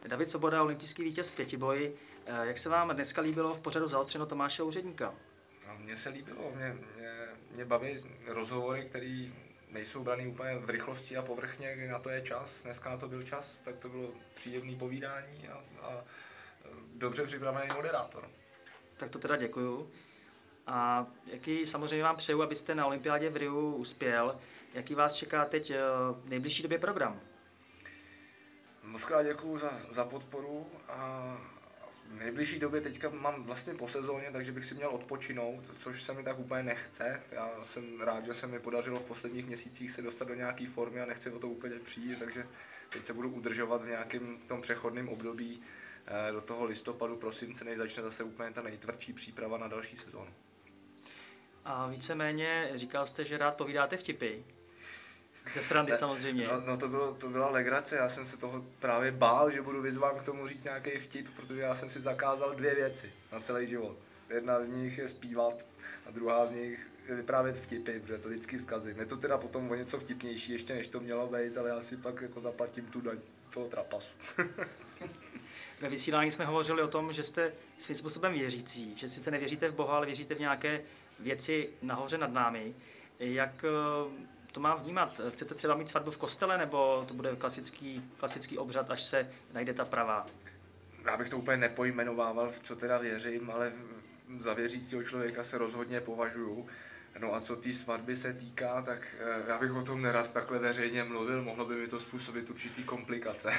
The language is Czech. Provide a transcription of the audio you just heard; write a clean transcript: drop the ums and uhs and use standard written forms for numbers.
David Svoboda, olympijský vítěz v pětiboji. Jak se vám dneska líbilo v pořadu Zaotřeno Tomáše Úředníka? No, mně se líbilo, mě baví rozhovory, které nejsou braný úplně v rychlosti a povrchně, kdy na to je čas. Dneska na to byl čas, tak to bylo příjemné povídání a dobře připravený moderátor. Tak to teda děkuju. A jaký samozřejmě vám přeju, abyste na olympiádě v Riu uspěl. Jaký vás čeká teď v nejbližší době program? Moc krát děkuju za podporu a v nejbližší době teďka mám vlastně po sezóně, takže bych si měl odpočinout, což se mi tak úplně nechce. Já jsem rád, že se mi podařilo v posledních měsících se dostat do nějaké formy a nechci o to úplně přijít, takže teď se budu udržovat v nějakém tom přechodném období do toho listopadu, prosince, než začne zase úplně ta nejtvrdší příprava na další sezónu. A víceméně říkal jste, že rád povídáte vtipy. Ze srandy samozřejmě. No to byla legrace, já jsem se toho právě bál, že budu vyzván k tomu říct nějaký vtip, protože já jsem si zakázal 2 věci na celý život. Jedna z nich je zpívat a druhá z nich je vyprávět vtipy, protože to vždycky zkazím. Je to teda potom o něco vtipnější ještě, než to mělo být, ale já si pak jako zaplatím tu daň toho trapasu. Ve vysílání jsme hovořili o tom, že jste svým způsobem věřící, že sice nevěříte v Boha, ale věříte v nějaké věci nahoře nad námi. Jak to mám vnímat? Chcete třeba mít svatbu v kostele, nebo to bude klasický obřad, až se najde ta pravá? Já bych to úplně nepojmenovával, v co teda věřím, ale za věřícího člověka se rozhodně považuju. No a co té svatby se týká, tak já bych o tom nerad takhle veřejně mluvil, mohlo by mi to způsobit určitý komplikace.